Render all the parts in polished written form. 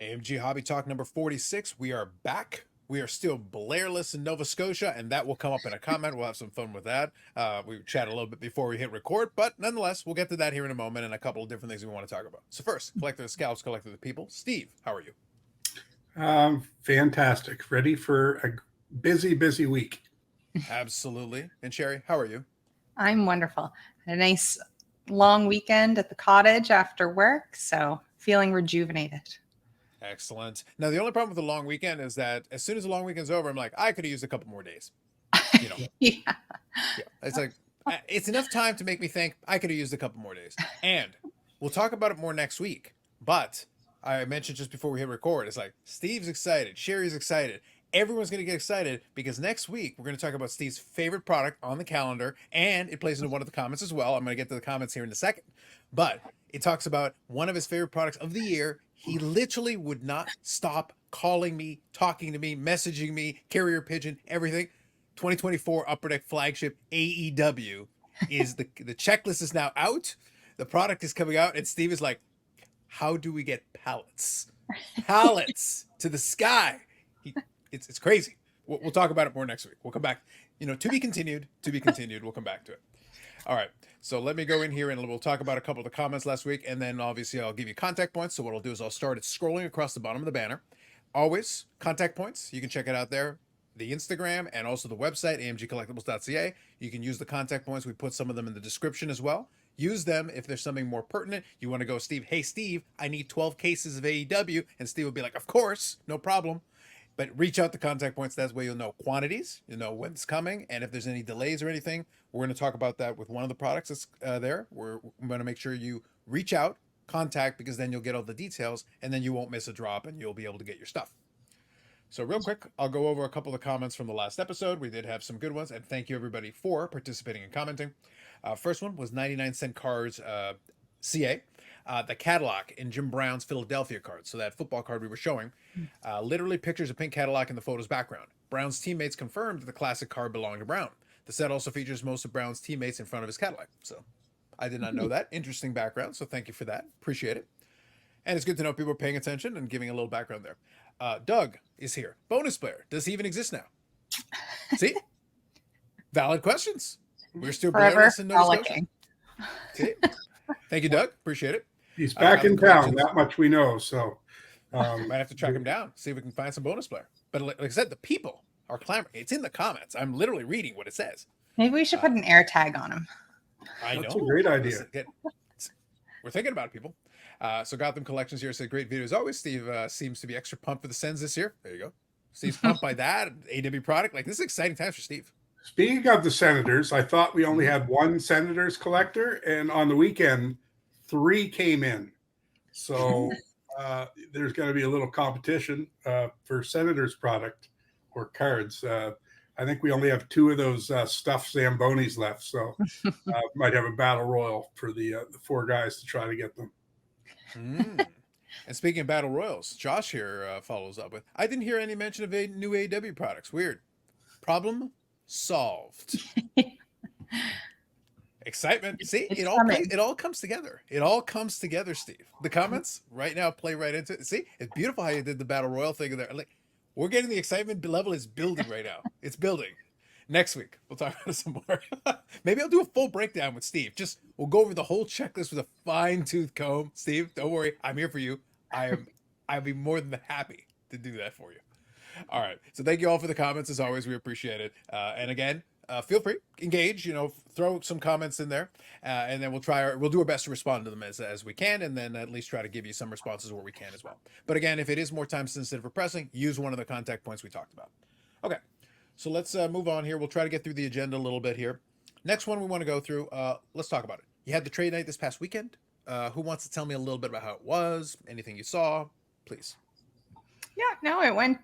AMG Hobby Talk number 46. We are back. We are still Blairless in Nova Scotia, and that will come up in a comment. We'll have some fun with that. We chat a little bit before we hit record, but nonetheless, we'll get to that here in a moment and a couple of different things we want to talk about. So first, Collector the Scalps, Collector the People. Steve, how are you? Fantastic. Ready for a busy week. Absolutely. And Sherry, how are you? I'm wonderful. Had a nice long weekend at the cottage after work, so feeling rejuvenated. Excellent. Now, the only problem with the long weekend is that as soon as the long weekend's over, I'm like, I could have used a couple more days. You know? Yeah. It's like, it's enough time to make me think I could have used a couple more days. And we'll talk about it more next week. But I mentioned just before we hit record, it's like Steve's excited, Sherry's excited. Everyone's going to get excited because next week we're going to talk about Steve's favorite product on the calendar, and it plays into one of the comments as well. I'm going to get to the comments here in a second. But it talks about one of his favorite products of the year. He literally would not stop calling me, talking to me, messaging me, carrier pigeon, everything. 2024 Upper Deck flagship AEW is the checklist is now out. The product is coming out, and Steve is like, how do we get pallets to the sky? It's crazy. We'll talk about it more next week. We'll come back. To be continued. We'll come back to it. All right. So let me go in here and we'll talk about a couple of the comments last week. And then obviously I'll give you contact points. So what I'll do is I'll start scrolling across the bottom of the banner. Always contact points. You can check it out there. The Instagram and also the website, amgcollectibles.ca. You can use the contact points. We put some of them in the description as well. Use them if there's something more pertinent. You want to go, Steve, hey, Steve, I need 12 cases of AEW. And Steve will be like, of course, no problem. But reach out to contact points. That's where you'll know quantities, you'll know when it's coming, and if there's any delays or anything. We're going to talk about that with one of the products that's there. We're going to make sure you reach out, contact, because then you'll get all the details, and then you won't miss a drop, and you'll be able to get your stuff. So real quick, I'll go over a couple of comments from the last episode. We did have some good ones, and thank you everybody for participating and commenting. First one was 99-cent cards CA. The Cadillac in Jim Brown's Philadelphia card. So that football card we were showing, literally pictures a pink Cadillac in the photo's background. Brown's teammates confirmed that the classic card belonged to Brown. The set also features most of Brown's teammates in front of his Cadillac. So I did not know that. Interesting background. So thank you for that. Appreciate it. And it's good to know people are paying attention and giving a little background there. Doug is here. Bonus player. Does he even exist now? See? Valid questions. We're still Blairless in Nova Scotia. See? Thank you, Doug. Appreciate it. He's back in town. That much we know. So might have to track him down, see if we can find some bonus player. But like I said, the people are clamoring. It's in the comments. I'm literally reading what it says. Maybe we should put an air tag on him. I know. That's a great idea. We're thinking about it, people. So Gotham Collections here said, great video as always. Steve seems to be extra pumped for the Sens this year. There you go. Steve's pumped by that. AW product. Like, this is exciting times for Steve. Speaking of the Senators, I thought we only had one Senators collector, and on the weekend, 3 came in. So there's going to be a little competition for Senators product or cards. I think we only have 2 of those stuffed Zambonis left, so might have a battle royal for the 4 guys to try to get them. And speaking of battle royals, Josh here follows up with, I didn't hear any mention of new AEW products. Weird. Problem solved. Excitement. See, it all comes together. It all comes together, Steve. The comments right now play right into it. See, it's beautiful how you did the battle royal thing there. Like, we're getting the excitement level is building right now. It's building. Next week, we'll talk about it some more. Maybe I'll do a full breakdown with Steve. We'll go over the whole checklist with a fine-tooth comb. Steve, don't worry. I'm here for you. I'll be more than happy to do that for you. All right. So thank you all for the comments. As always, we appreciate it. And again, feel free, engage, throw some comments in there, and then we'll do our best to respond to them as we can, and then at least try to give you some responses where we can as well. But again, if it is more time sensitive or pressing, use one of the contact points we talked about. Okay, so let's move on here. We'll try to get through the agenda a little bit here. Next one we want to go through, let's talk about it. You had the trade night this past weekend. Who wants to tell me a little bit about how it was, anything you saw, please? Yeah, no, it went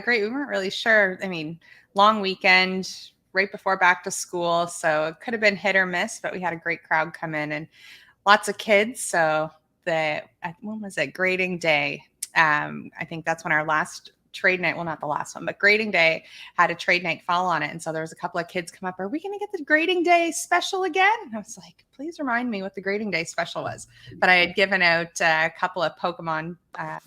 great. We weren't really sure. I mean, long weekend, right before back to school. So it could have been hit or miss, but we had a great crowd come in and lots of kids. So when was it? Grading day. I think that's when our last trade night, well, not the last one, but grading day had a trade night fall on it. And so there was a couple of kids come up, are we going to get the grading day special again? And I was like, please remind me what the grading day special was. But I had given out a couple of Pokemon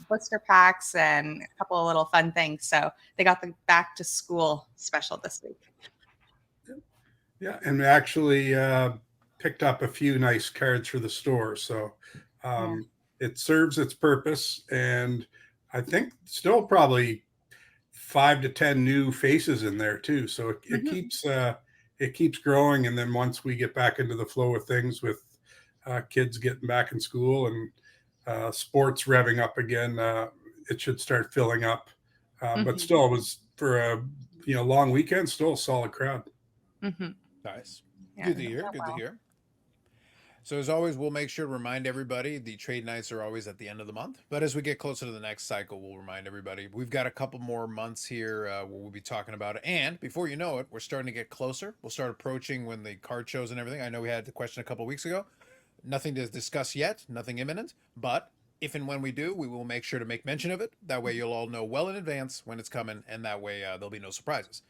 blister packs and a couple of little fun things. So they got the back to school special this week. Yeah, and we actually picked up a few nice cards for the store. So it serves its purpose. And I think still probably 5 to 10 new faces in there too. So it keeps growing. And then once we get back into the flow of things with kids getting back in school and sports revving up again, it should start filling up. But still, it was for a long weekend. Still a solid crowd. Nice. Yeah, Good to hear. Good to hear. So as always, we'll make sure to remind everybody the trade nights are always at the end of the month. But as we get closer to the next cycle, we'll remind everybody we've got a couple more months here where we'll be talking about it. And before you know it, we're starting to get closer. We'll start approaching when the card shows and everything. I know we had the question a couple of weeks ago. Nothing to discuss yet, nothing imminent. But if and when we do, we will make sure to make mention of it. That way you'll all know well in advance when it's coming. And that way there'll be no surprises.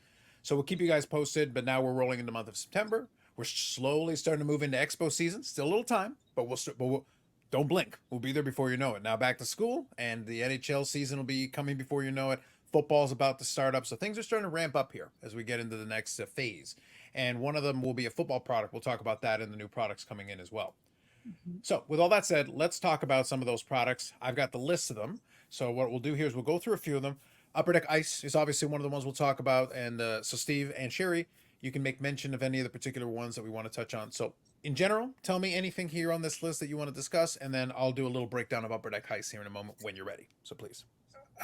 So we'll keep you guys posted. But now we're rolling into the month of September. We're slowly starting to move into Expo season. Still a little time, but we'll don't blink. We'll be there before you know it. Now back to school, and the NHL season will be coming before you know it. Football's about to start up, so things are starting to ramp up here as we get into the next phase. And one of them will be a football product. We'll talk about that in the new products coming in as well. So with all that said, let's talk about some of those products. I've got the list of them. So what we'll do here is we'll go through a few of them. Upper Deck Ice is obviously one of the ones we'll talk about. And so Steve and Sherry, you can make mention of any of the particular ones that we want to touch on. So in general, tell me anything here on this list that you want to discuss, and then I'll do a little breakdown of Upper Deck Ice here in a moment when you're ready. So please.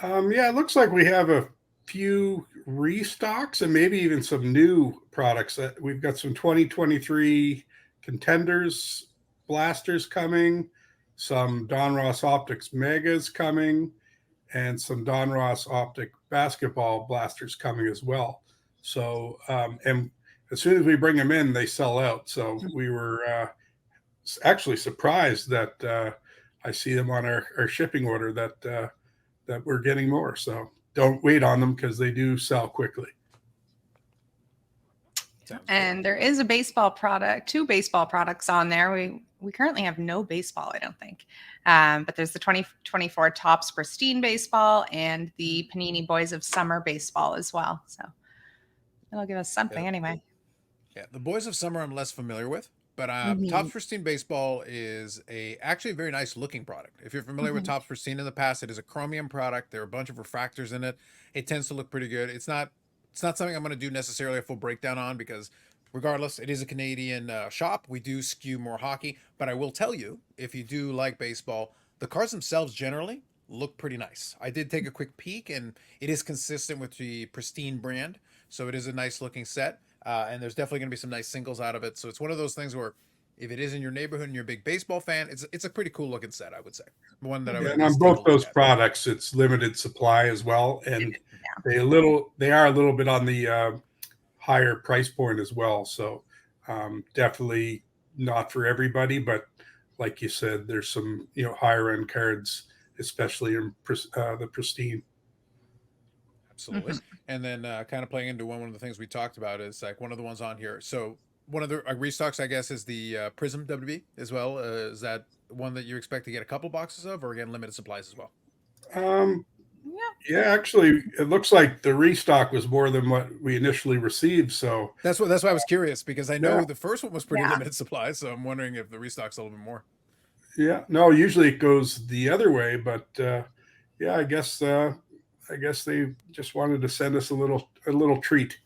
Yeah, it looks like we have a few restocks and maybe even some new products. We've got some 2023 contenders blasters coming, some Don Ross Optics Megas coming, and some Don Ross Optic basketball blasters coming as well. So, and as soon as we bring them in, they sell out. So we were actually surprised that I see them on our shipping order that we're getting more. So don't wait on them because they do sell quickly. And there is a baseball product, 2 baseball products on there. We currently have no baseball, I don't think. But there's the 2024 Topps Pristine Baseball and the Panini Boys of Summer Baseball as well. So it'll give us something anyway. Yeah, the Boys of Summer I'm less familiar with, but Topps Pristine Baseball is actually a very nice looking product. If you're familiar with Topps Pristine in the past, it is a chromium product. There are a bunch of refractors in it. It tends to look pretty good. It's not something I'm going to do necessarily a full breakdown on because regardless, it is a Canadian shop. We do skew more hockey, but I will tell you, if you do like baseball, the cards themselves generally look pretty nice. I did take a quick peek, and it is consistent with the Pristine brand, so it is a nice looking set. And there's definitely going to be some nice singles out of it. So it's one of those things where if it is in your neighborhood and you're a big baseball fan, it's a pretty cool looking set, I would say. One that I would. And on both those products, it's limited supply as well, and they are a little bit on the higher price point as well. So definitely not for everybody, but like you said, there's some higher end cards, especially in the Pristine. Absolutely. And then kind of playing into one of the things we talked about is like one of the ones on here. So one of the restocks, I guess, is the Prism WB as well. Is that one that you expect to get a couple boxes of, or again, limited supplies as well? Yeah, actually, it looks like the restock was more than what we initially received. So that's why I was curious, because I know the first one was pretty limited supplies. So I'm wondering if the restock's a little bit more. Yeah, no, usually it goes the other way, but yeah, I guess they just wanted to send us a little treat.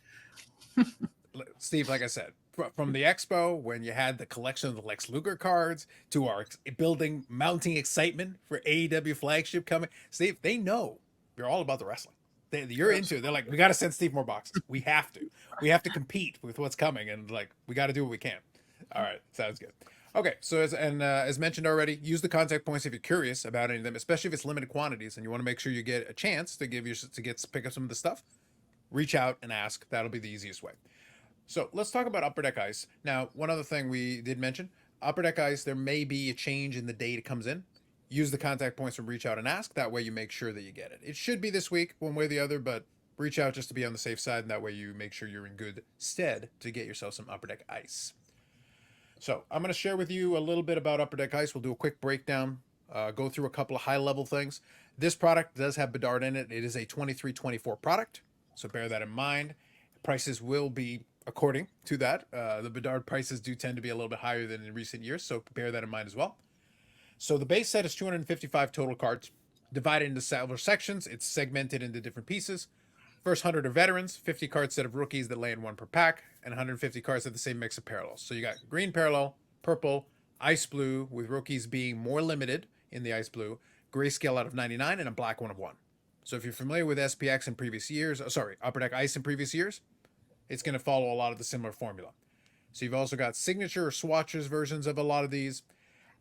Steve, like I said, from the expo when you had the collection of the Lex Luger cards to our mounting excitement for AEW flagship coming, Steve, they know you're all about the wrestling. You're into it. They're like, we got to send Steve more boxes. We have to compete with what's coming, and like we got to do what we can. All right, sounds good. Okay, so as mentioned already, use the contact points if you're curious about any of them, especially if it's limited quantities and you want to make sure you get a chance to pick up some of the stuff. Reach out and ask. That'll be the easiest way. So let's talk about Upper Deck Ice. Now, one other thing we did mention, Upper Deck Ice, there may be a change in the date it comes in. use the contact points from Reach Out and Ask. That way you make sure that you get it. It should be this week, one way or the other, but reach out just to be on the safe side, and that way you make sure you're in good stead to get yourself some Upper Deck Ice. So I'm going to share with you a little bit about Upper Deck Ice. We'll do a quick breakdown, go through a couple of high-level things. This product does have Bedard in it. It is a 23-24 product, so bear that in mind. Prices will be according to that. The Bedard prices do tend to be a little bit higher than in recent years, so bear that in mind as well. So the base set is 255 total cards, divided into several sections. It's segmented into different pieces. First 100 are veterans, 50 card set of rookies that land one per pack, and 150 cards have the same mix of parallels. So you got green parallel, purple, ice blue, with rookies being more limited in the ice blue, grayscale out of 99, and a black one of 1. So if you're familiar with SPX in previous years, Upper Deck Ice in previous years, it's going to follow a lot of the similar formula. So you've also got signature or swatches versions of a lot of these.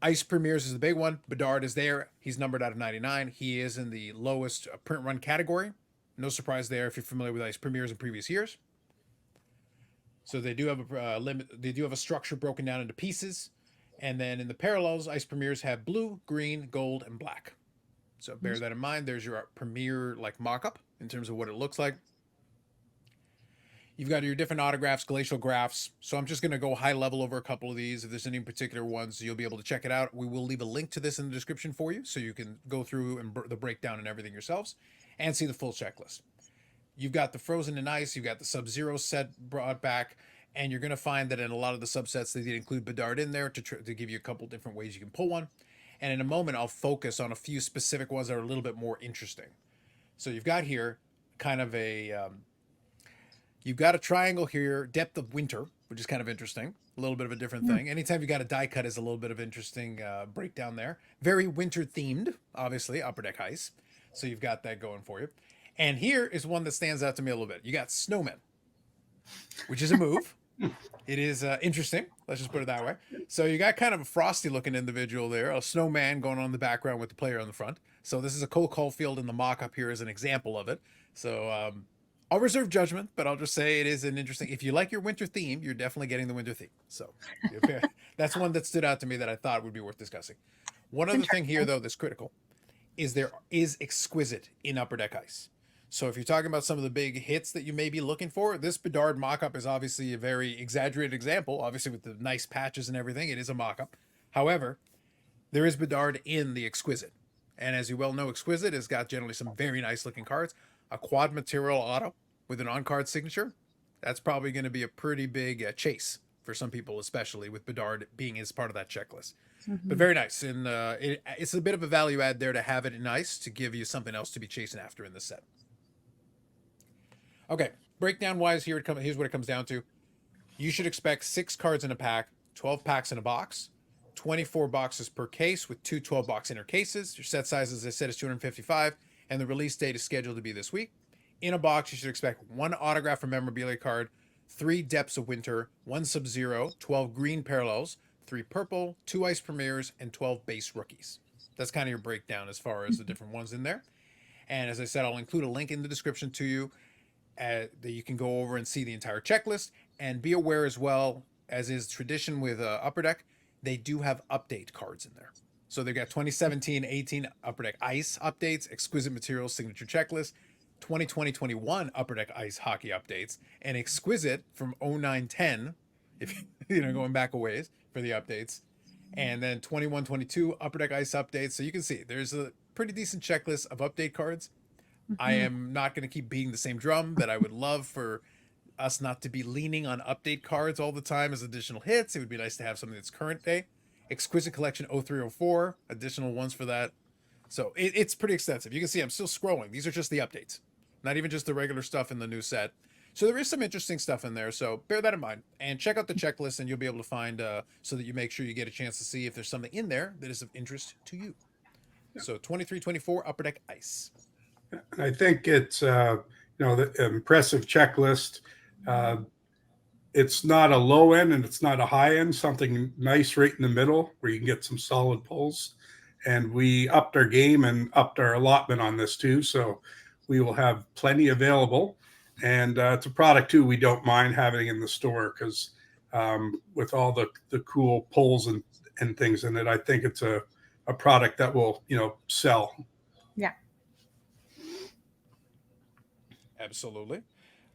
Ice Premiers is the big one. Bedard is there. He's numbered out of 99. He is in the lowest print run category. No surprise there if you're familiar with Ice Premiers in previous years. So they do have a limit. They do have a structure broken down into pieces, and then in the parallels, Ice Premiers have blue, green, gold, and black. So bear that in mind. There's your Premier like mock-up in terms of what it looks like. You've got your different autographs, glacial graphs. So I'm just going to go high level over a couple of these. If there's any particular ones, you'll be able to check it out. We will leave a link to this in the description for you, so you can go through and the breakdown and everything yourselves and see the full checklist. You've got the Frozen in Ice, you've got the Sub-Zero set brought back, and you're going to find that in a lot of the subsets, they did include Bedard in there to give you a couple different ways you can pull one. And in a moment, I'll focus on a few specific ones that are a little bit more interesting. So you've got here kind of you've got a triangle here, Depth of Winter, which is kind of interesting. A little bit of a different thing. Anytime you got a die cut is a little bit of interesting breakdown there. Very winter themed, obviously, Upper Deck Ice. So you've got that going for you. And here is one that stands out to me a little bit. You got Snowmen, which is a move. It is interesting. Let's just put it that way. So you got kind of a frosty looking individual there, a snowman going on in the background with the player on the front. So this is a Cole Caulfield in the mock-up here as an example of it. So I'll reserve judgment, but I'll just say it is an interesting. If you like your winter theme, you're definitely getting the winter theme. So that's one that stood out to me that I thought would be worth discussing. One other thing here, though, that's critical is there is Exquisite in Upper Deck Ice. So if you're talking about some of the big hits that you may be looking for, this Bedard mock-up is obviously a very exaggerated example. Obviously, with the nice patches and everything, it is a mock-up. However, there is Bedard in the Exquisite. And as you well know, Exquisite has got generally some very nice looking cards. A quad material auto with an on-card signature, that's probably going to be a pretty big chase for some people, especially with Bedard being as part of that checklist. But very nice. And it's a bit of a value add there to have it nice to give you something else to be chasing after in this set. Okay, breakdown wise, here's what it comes down to. You should expect 6 cards in a pack, 12 packs in a box, 24 boxes per case with 2 12-box inner cases. Your set size, as I said, is 255, and the release date is scheduled to be this week. In a box, you should expect 1 autograph or memorabilia card, 3 Depths of Winter, 1 Sub-Zero, 12 green parallels, 3 purple, 2 Ice Premiers, and 12 base rookies. That's kind of your breakdown as far as the different ones in there. And as I said, I'll include a link in the description to you that you can go over and see the entire checklist. And be aware as well, as is tradition with Upper Deck, they do have update cards in there. So they've got 2017-18 Upper Deck Ice updates, Exquisite Materials signature checklist, 2020-21 Upper Deck Ice hockey updates, and Exquisite from 09-10, if going back a ways for the updates, and then 21-22 Upper Deck Ice updates. So you can see there's a pretty decent checklist of update cards. I am not going to keep beating the same drum that I would love for us not to be leaning on update cards all the time as additional hits. It would be nice to have something that's current day. Exquisite Collection 0304, additional ones for that. So it's pretty extensive. You can see I'm still scrolling. These are just the updates, not even just the regular stuff in the new set. So there is some interesting stuff in there. So bear that in mind and check out the checklist, and you'll be able to find so that you make sure you get a chance to see if there's something in there that is of interest to you. So 23-24 Upper Deck Ice. I think it's the impressive checklist. It's not a low end and it's not a high end. Something nice right in the middle where you can get some solid pulls. And we upped our game and upped our allotment on this too. So we will have plenty available. And it's a product too we don't mind having in the store because with all the cool pulls and things in it, I think it's a a product that will, sell. Yeah. Absolutely.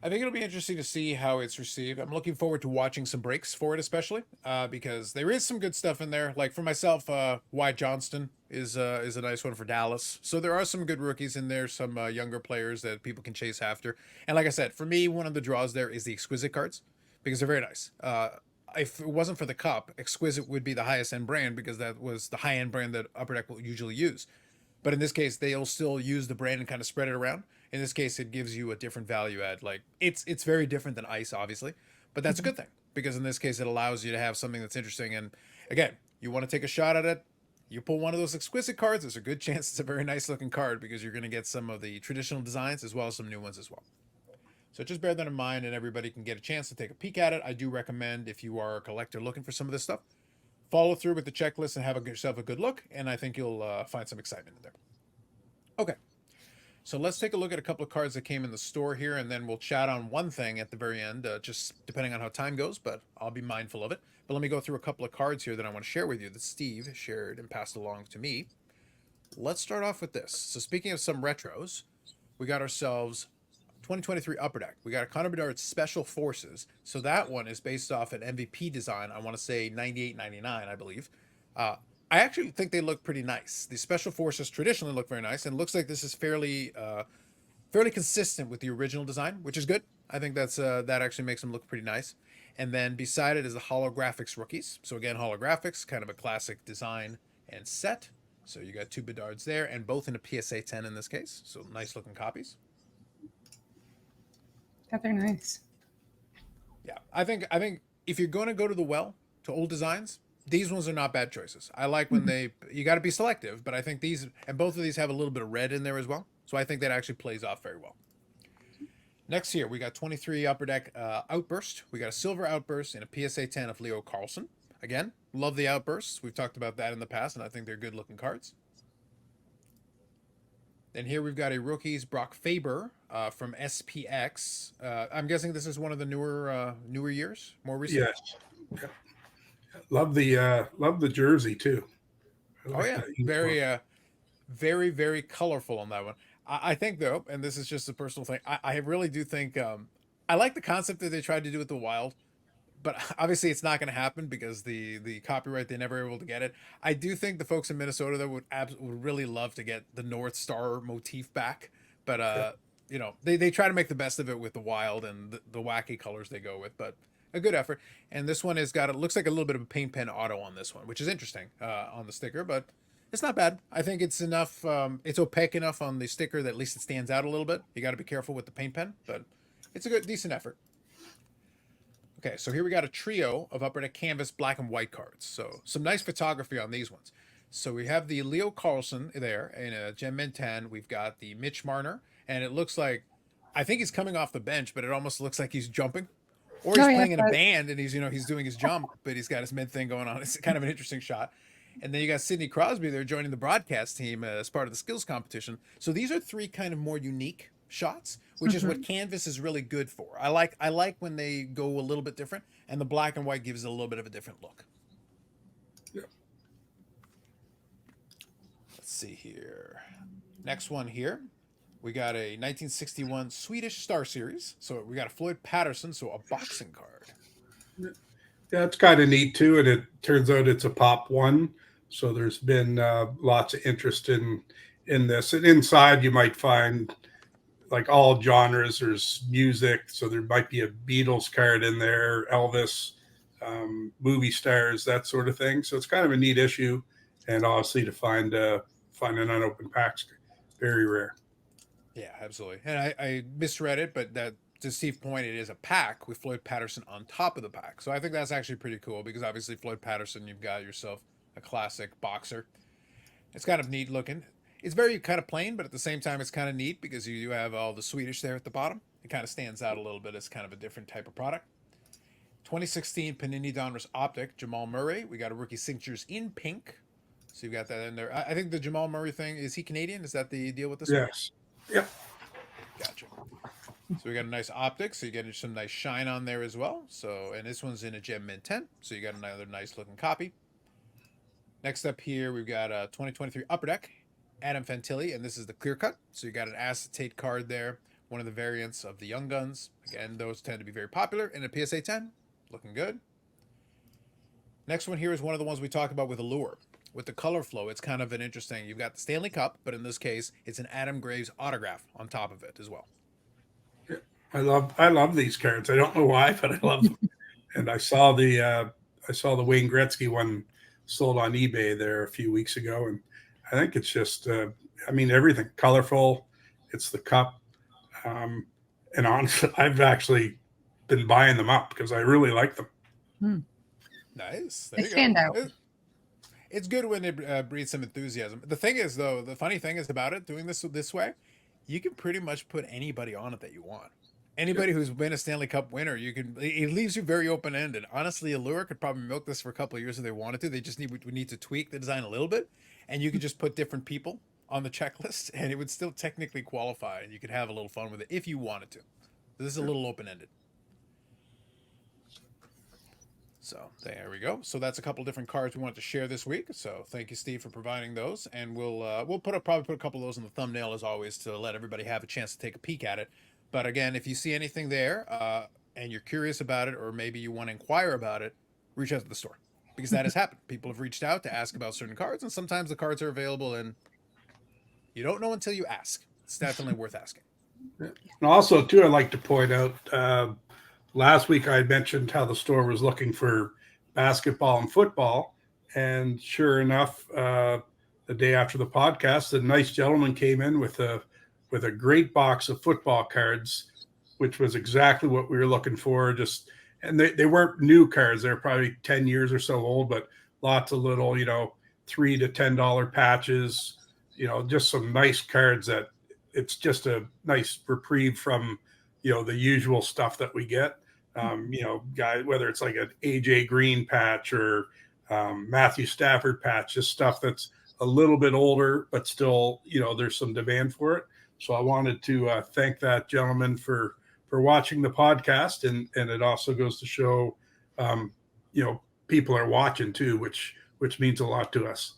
I think it'll be interesting to see how it's received. I'm looking forward to watching some breaks for it, especially because there is some good stuff in there. Like for myself, Wyatt Johnston is a nice one for Dallas. So there are some good rookies in there, some younger players that people can chase after. And like I said, for me, one of the draws there is the Exquisite cards because they're very nice. If it wasn't for the cup, Exquisite would be the highest end brand because that was the high end brand that Upper Deck will usually use. But in this case, they'll still use the brand and kind of spread it around. In this case, it gives you a different value add. Like it's very different than ice, obviously, but that's a good thing because in this case, it allows you to have something that's interesting. And again, you want to take a shot at it. You pull one of those Exquisite cards. There's a good chance it's a very nice looking card because you're going to get some of the traditional designs as well as some new ones as well. So just bear that in mind, and everybody can get a chance to take a peek at it. I do recommend if you are a collector looking for some of this stuff, follow through with the checklist and have yourself a good look, and I think you'll find some excitement in there. Okay, so let's take a look at a couple of cards that came in the store here, and then we'll chat on one thing at the very end, just depending on how time goes, but I'll be mindful of it. But let me go through a couple of cards here that I want to share with you that Steve shared and passed along to me. Let's start off with this. So speaking of some retros, we got ourselves 2023 Upper Deck. We got a Connor Bedard Special Forces. So that one is based off an MVP design. I want to say 98-99, I believe. I actually think they look pretty nice. The Special Forces traditionally look very nice, and it looks like this is fairly consistent with the original design, which is good. I think that actually makes them look pretty nice. And then beside it is the Holographics Rookies. So again, Holographics, kind of a classic design and set. So you got two Bedards there, and both in a PSA 10 in this case. So nice looking copies. Yeah, they're nice. Yeah, I think if you're going to go to the well to old designs, these ones are not bad choices. I like when you got to be selective, but I think these and both of these have a little bit of red in there as well. So I think that actually plays off very well. Next here, we got 23 Upper Deck Outburst. We got a Silver Outburst and a PSA 10 of Leo Carlson. Again, love the Outbursts. We've talked about that in the past, and I think they're good looking cards. Then here we've got a Rookies Brock Faber from SPX. I'm guessing this is one of the newer years, more recent. Yes. Yeah. Love the jersey too. Oh yeah, very, very colorful on that one. I think though, and this is just a personal thing, I really do think I like the concept that they tried to do with the Wild, but obviously it's not going to happen because the copyright, they never were able to get it. I do think the folks in Minnesota though would really love to get the North Star motif back, but they try to make the best of it with the Wild and the wacky colors they go with, but a good effort. And this one has got, it looks like a little bit of a paint pen auto on this one, which is interesting on the sticker, but it's not bad. I think it's enough. It's opaque enough on the sticker that at least it stands out a little bit. You got to be careful with the paint pen, but it's a decent effort. Okay, so here we got a trio of Upper Deck Canvas black and white cards. So some nice photography on these ones. So we have the Leo Carlson there in a Gem Mint 10. We've got the Mitch Marner, and it looks like, I think he's coming off the bench, but it almost looks like he's jumping. Or he's playing in a band and he's doing his jump, but he's got his mid thing going on. It's kind of an interesting shot. And then you got Sidney Crosby there joining the broadcast team as part of the skills competition. So these are three kind of more unique shots, which is what Canvas is really good for. I like when they go a little bit different, and the black and white gives it a little bit of a different look. Yeah. Let's see here. Next one here. We got a 1961 Swedish Star Series. So we got a Floyd Patterson, so a boxing card. Yeah, it's kind of neat too, and it turns out it's a pop one. So there's been lots of interest in this. And inside you might find like all genres. There's music, so there might be a Beatles card in there, Elvis, movie stars, that sort of thing. So it's kind of a neat issue, and obviously to find an unopened pack's very rare. Yeah, absolutely. And I misread it, but that to Steve's point, it is a pack with Floyd Patterson on top of the pack. So I think that's actually pretty cool because obviously Floyd Patterson, you've got yourself a classic boxer. It's kind of neat looking. It's very kind of plain, but at the same time, it's kind of neat because you have all the Swedish there at the bottom. It kind of stands out a little bit as kind of a different type of product. 2016 Panini Donruss Optic, Jamal Murray. We got a rookie signatures in pink. So you've got that in there. I think the Jamal Murray thing, is he Canadian? Is that the deal with this one? Yes. Yep. Gotcha. So we got a nice optic, so you get some nice shine on there as well. So, and this one's in a Gem Mint 10, so you got another nice looking copy. Next up here, we've got a 2023 Upper Deck, Adam Fantilli, and this is the clear cut. So you got an acetate card there, one of the variants of the Young Guns. Again, those tend to be very popular in a PSA 10. Looking good. Next one here is one of the ones we talked about with Allure. With the color flow, it's kind of an interesting. You've got the Stanley Cup, but in this case, it's an Adam Graves autograph on top of it as well. I love these cards. I don't know why, but I love them. And I saw the Wayne Gretzky one sold on eBay there a few weeks ago, and I think it's just everything colorful. It's the cup, and honestly, I've actually been buying them up because I really like them. Nice. They stand out. It's good when it breeds some enthusiasm. The thing is, though, the funny thing is about it, doing this way, you can pretty much put anybody on it that you want. Anybody who's been a Stanley Cup winner, it leaves you very open-ended. Honestly, Allure could probably milk this for a couple of years if they wanted to. They just need to tweak the design a little bit, and you could just put different people on the checklist, and it would still technically qualify, and you could have a little fun with it if you wanted to. This is a little open-ended. So there we go. So that's a couple different cards we wanted to share this week. So thank you, Steve, for providing those, and we'll probably put a couple of those in the thumbnail as always to let everybody have a chance to take a peek at it. But again, if you see anything there and you're curious about it, or maybe you want to inquire about it, reach out to the store, because that has happened. People have reached out to ask about certain cards, and sometimes the cards are available, and you don't know until you ask. It's definitely worth asking. And also, too, I'd like to point out, last week I mentioned how the store was looking for basketball and football, and sure enough, the day after the podcast, a nice gentleman came in with a great box of football cards, which was exactly what we were looking for. And they weren't new cards; they're probably 10 years or so old, but lots of little, $3 to $10 patches. Just some nice cards that it's just a nice reprieve from the usual stuff that we get. Whether it's like an AJ Green patch or Matthew Stafford patch, just stuff that's a little bit older, but still, there's some demand for it. So I wanted to thank that gentleman for watching the podcast, and it also goes to show, people are watching too, which means a lot to us.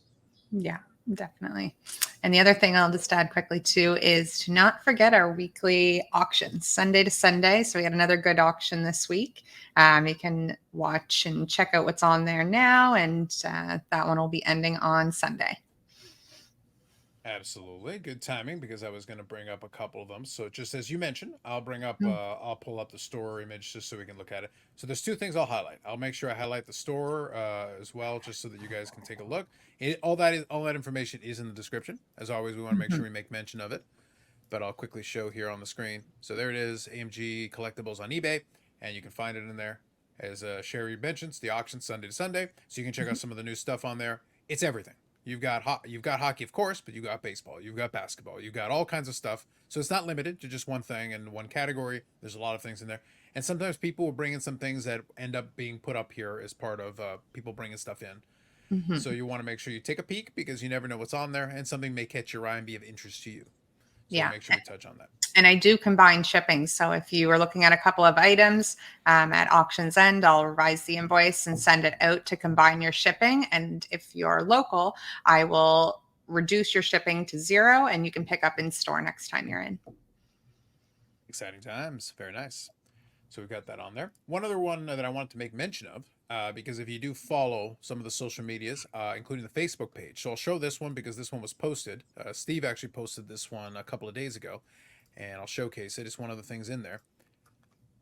Yeah, definitely. And the other thing I'll just add quickly too is to not forget our weekly auctions, Sunday to Sunday. So we had another good auction this week. You can watch and check out what's on there now, and that one will be ending on Sunday. Absolutely. Good timing, because I was going to bring up a couple of them. So just as you mentioned, I'll pull up the store image just so we can look at it. So there's two things I'll highlight. I'll make sure I highlight the store as well, just so that you guys can take a look. All that information is in the description. As always, we want to make sure we make mention of it. But I'll quickly show here on the screen. So there it is, AMG Collectibles on eBay, and you can find it in there. As Sherry mentions, the auction Sunday to Sunday, so you can check out some of the new stuff on there. It's everything. You've got hockey, of course, but you've got baseball, you've got basketball, you've got all kinds of stuff. So it's not limited to just one thing and one category. There's a lot of things in there. And sometimes people will bring in some things that end up being put up here as part of people bringing stuff in. Mm-hmm. So you want to make sure you take a peek, because you never know what's on there, and something may catch your eye and be of interest to you. So make sure we touch on that. And I do combine shipping. So if you are looking at a couple of items at auction's end, I'll revise the invoice and send it out to combine your shipping. And if you're local, I will reduce your shipping to 0, and you can pick up in store next time you're in. Exciting times. Very nice. So we've got that on there. One other one that I wanted to make mention of, because if you do follow some of the social medias, including the Facebook page. So I'll show this one because this one was posted. Steve actually posted this one a couple of days ago, and I'll showcase it. It's one of the things in there.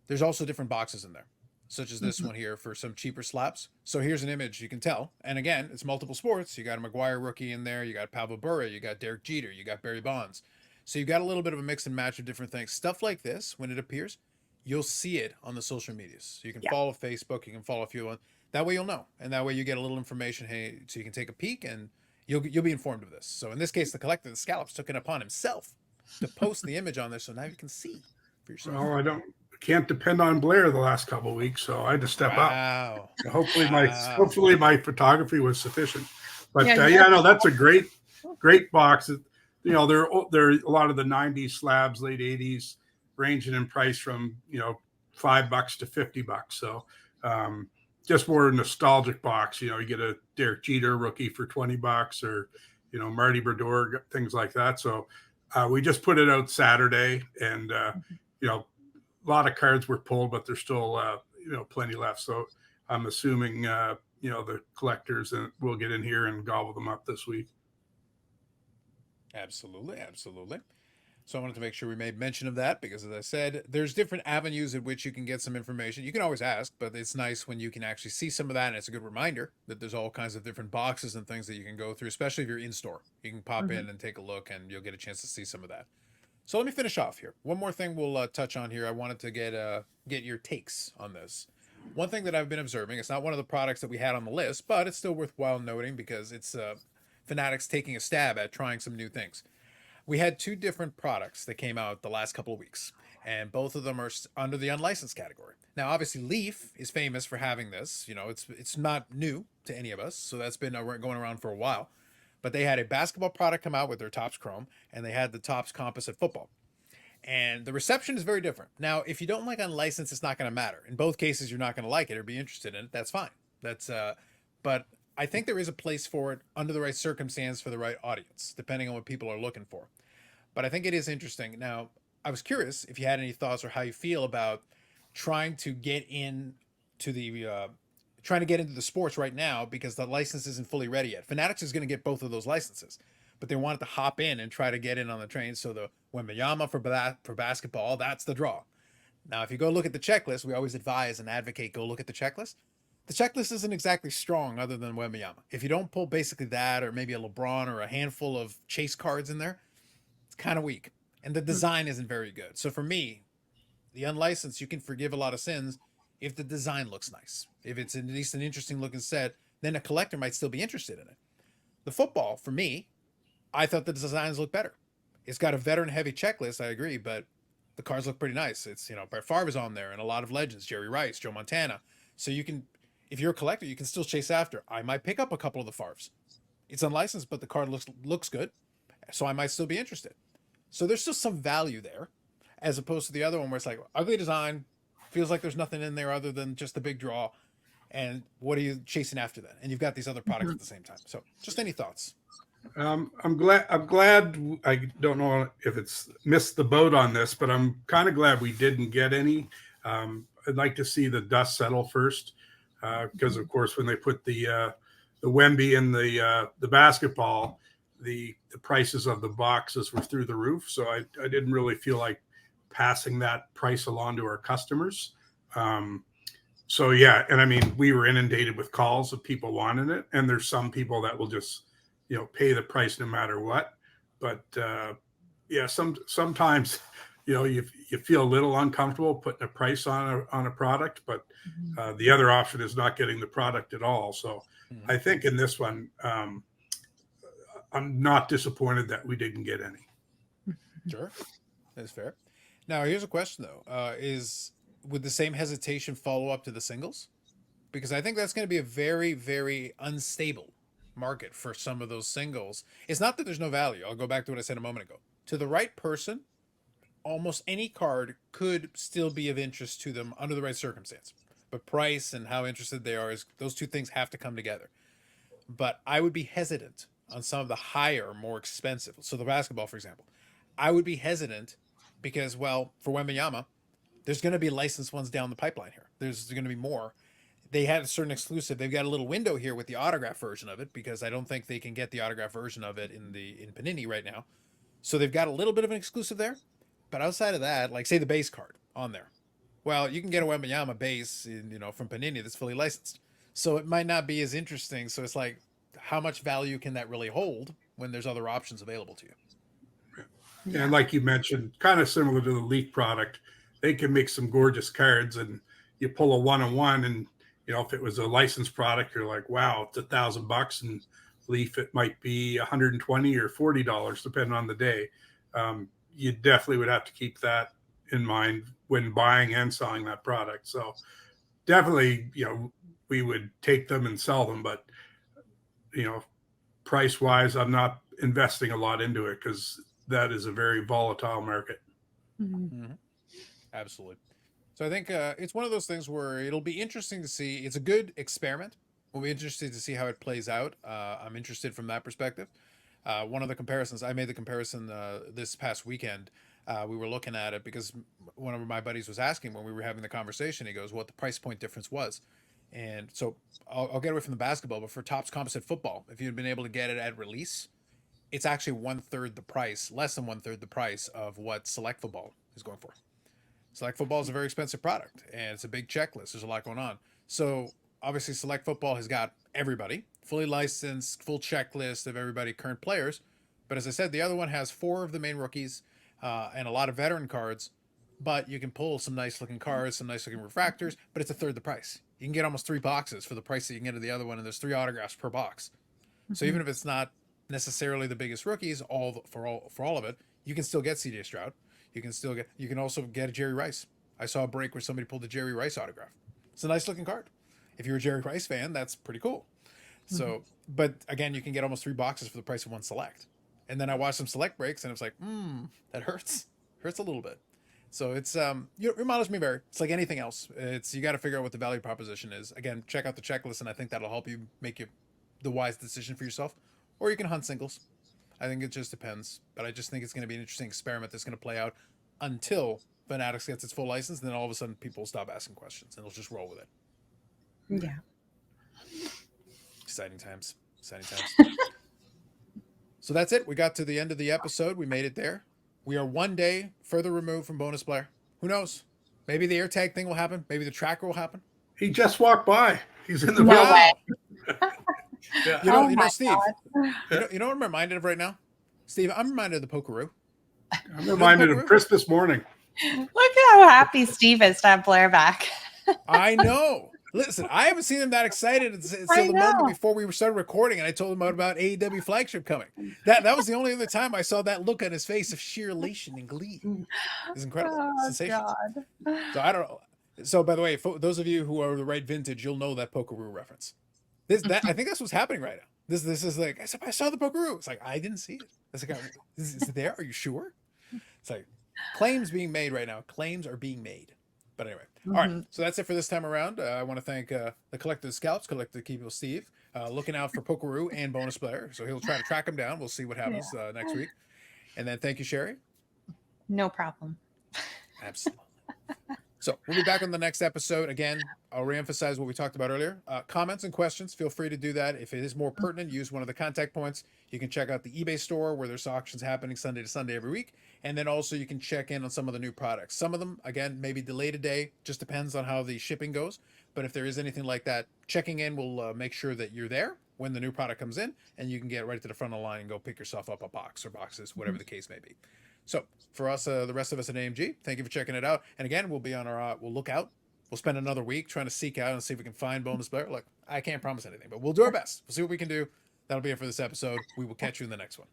There's also different boxes in there, such as this one here for some cheaper slaps. So here's an image you can tell. And again, it's multiple sports. You got a McGuire rookie in there. You got Pavel Bure. You got Derek Jeter. You got Barry Bonds. So you've got a little bit of a mix and match of different things. Stuff like this, when it appears, you'll see it on the social medias. So you can follow Facebook. You can follow a few ones. That way you'll know. And that way you get a little information. Hey, so you can take a peek and you'll be informed of this. So in this case, the collector of the scallops took it upon himself to post the image on there. So now you can see for yourself. Well, I can't depend on Blair the last couple of weeks, so I had to step up. Hopefully my photography was sufficient. But no, that's a great box. There are a lot of the 90s slabs, late 80s, ranging in price from $5 to $50. So just more nostalgic box. You get a Derek Jeter rookie for $20, or Marty Brodeur, things like that. So we just put it out Saturday, and a lot of cards were pulled, but there's still plenty left. So I'm assuming the collectors will get in here and gobble them up this week. Absolutely, absolutely. So I wanted to make sure we made mention of that because, as I said, there's different avenues at which you can get some information. You can always ask, but it's nice when you can actually see some of that, and it's a good reminder that there's all kinds of different boxes and things that you can go through, especially if you're in store. You can pop in and take a look, and you'll get a chance to see some of that. So let me finish off here. One more thing we'll touch on here. I wanted to get your takes on this. One thing that I've been observing, it's not one of the products that we had on the list, but it's still worthwhile noting because it's Fanatics taking a stab at trying some new things. We had two different products that came out the last couple of weeks, and both of them are under the unlicensed category. Now, obviously, Leaf is famous for having this. It's not new to any of us, so that's been going around for a while. But they had a basketball product come out with their Topps Chrome, and they had the Topps Composite Football. And the reception is very different. Now, if you don't like unlicensed, it's not going to matter. In both cases, you're not going to like it or be interested in it. That's fine. But I think there is a place for it under the right circumstance for the right audience, depending on what people are looking for. But I think it is interesting. Now, I was curious if you had any thoughts or how you feel about trying to get into the sports right now because the license isn't fully ready yet. Fanatics is going to get both of those licenses, but they wanted to hop in and try to get in on the train. So the Wembanyama for basketball, that's the draw. Now, if you go look at the checklist, we always advise and advocate go look at the checklist. The checklist isn't exactly strong other than Wembanyama. If you don't pull basically that or maybe a LeBron or a handful of chase cards in there, it's kind of weak. And the design isn't very good. So for me, the unlicensed, you can forgive a lot of sins if the design looks nice. If it's at least an interesting looking set, then a collector might still be interested in it. The football, for me, I thought the designs look better. It's got a veteran heavy checklist, I agree, but the cards look pretty nice. It's, Brett Favre is on there and a lot of legends, Jerry Rice, Joe Montana. So you can, if you're a collector, you can still chase after. I might pick up a couple of the Favres. It's unlicensed, but the card looks good. So I might still be interested. So there's still some value there as opposed to the other one where it's like ugly design, feels like there's nothing in there other than just the big draw. And what are you chasing after then? And you've got these other products at the same time. So just any thoughts? I'm glad. I don't know if it's missed the boat on this, but I'm kind of glad we didn't get any. I'd like to see the dust settle first, because of course when they put the Wemby in the basketball, the prices of the boxes were through the roof. So I didn't really feel like passing that price along to our customers. So yeah, and I mean we were inundated with calls of people wanting it, and there's some people that will just pay the price no matter what. But yeah, sometimes you feel a little uncomfortable putting a price on a product, but the other option is not getting the product at all. So I think in this one, I'm not disappointed that we didn't get any. Sure, that's fair. Now here's a question though: would the same hesitation follow up to the singles? Because I think that's going to be a very, very unstable market for some of those singles. It's not that there's no value. I'll go back to what I said a moment ago. To the right person, almost any card could still be of interest to them under the right circumstance. But price and how interested they are, those two things have to come together. But I would be hesitant on some of the higher, more expensive. So the basketball, for example, I would be hesitant because, well, for Wembanyama, there's going to be licensed ones down the pipeline here. There's going to be more. They had a certain exclusive. They've got a little window here with the autograph version of it because I don't think they can get the autograph version of it in Panini right now. So they've got a little bit of an exclusive there. But outside of that, like say the base card on there. Well, you can get a Wembanyama base, from Panini that's fully licensed. So it might not be as interesting. So it's like, how much value can that really hold when there's other options available to you? Yeah. And like you mentioned, kind of similar to the Leaf product, they can make some gorgeous cards, and you pull a 1-on-1, and if it was a licensed product, you're like, wow, it's $1,000, and Leaf it might be $120 or $40 depending on the day. You definitely would have to keep that in mind when buying and selling that product. So definitely, we would take them and sell them, but price wise, I'm not investing a lot into it because that is a very volatile market. Mm-hmm. Absolutely. So I think it's one of those things where it'll be interesting to see. It's a good experiment. We'll be interested to see how it plays out. I'm interested from that perspective. One of the comparisons I made the comparison this past weekend. We were looking at it because one of my buddies was asking when we were having the conversation. He goes, "What the price point difference was?" And so I'll get away from the basketball, but for Topps Composite Football, if you'd been able to get it at release, it's actually 1/3 the price, less than 1/3 the price of what Select Football is going for. Select Football is a very expensive product, and it's a big checklist. There's a lot going on. So obviously, Select Football has got everybody fully licensed, full checklist of everybody, current players. But as I said, the other one has 4 of the main rookies and a lot of veteran cards. But you can pull some nice looking cards, some nice looking refractors, but it's 1/3 the price. You can get almost 3 boxes for the price that you can get of the other one, and there's 3 autographs per box. So even if it's not necessarily the biggest rookies, for all of it, you can still get CJ Stroud. You can also get a Jerry Rice. I saw a break where somebody pulled a Jerry Rice autograph. It's a nice looking card. If you're a Jerry Rice fan, that's pretty cool. So, but again, you can get almost 3 boxes for the price of 1 select. And then I watched some select breaks, and it was like, that hurts a little bit. So it's your mileage may vary. It's like anything else. You got to figure out what the value proposition is. Again, check out the checklist, and I think that'll help you make the wise decision for yourself. Or you can hunt singles. I think it just depends. But I just think it's going to be an interesting experiment that's going to play out until Fanatics gets its full license. And then all of a sudden, people will stop asking questions, and they'll just roll with it. Yeah. Exciting times. So that's it. We got to the end of the episode. We made it there. We are one day further removed from bonus player. Who knows? Maybe the AirTag thing will happen. Maybe the tracker will happen. He just walked by. He's in the No building. way. Yeah. You know, Steve. You know what I'm reminded of right now? Steve, I'm reminded of the Pokeroo. I'm reminded of Christmas morning. Look at how happy Steve is to have Blair back. I know. Listen, I haven't seen him that excited until the moment before we started recording, and I told him about AEW flagship coming. That was the only other time I saw that look on his face of sheer elation and glee. It's incredible. Oh, Sensational. God. So I don't know. So by the way, for those of you who are the right vintage, you'll know that Pokeroo reference. I think that's what's happening right now. This is like I saw the Pokeroo. It's like I didn't see it. It's like is it there? Are you sure? It's like claims being made right now. Claims are being made. But anyway, all right. So that's it for this time around. I want to thank the Collective Scouts, Collective Keeper Steve, looking out for Pokeroo and bonus player. So he'll try to track him down. We'll see what happens next week. And then thank you, Sherry. No problem. Absolutely. So we'll be back on the next episode. Again, I'll reemphasize what we talked about earlier. Comments and questions, feel free to do that. If it is more pertinent, use one of the contact points. You can check out the eBay store where there's auctions happening Sunday to Sunday every week. And then also you can check in on some of the new products. Some of them, again, maybe delayed a day. Just depends on how the shipping goes. But if there is anything like that, checking in will make sure that you're there when the new product comes in. And you can get right to the front of the line and go pick yourself up a box or boxes, whatever the case may be. So for us, the rest of us at AMG, thank you for checking it out. And again, we'll be on we'll look out. We'll spend another week trying to seek out and see if we can find bonus player. Look, I can't promise anything, but we'll do our best. We'll see what we can do. That'll be it for this episode. We will catch you in the next one.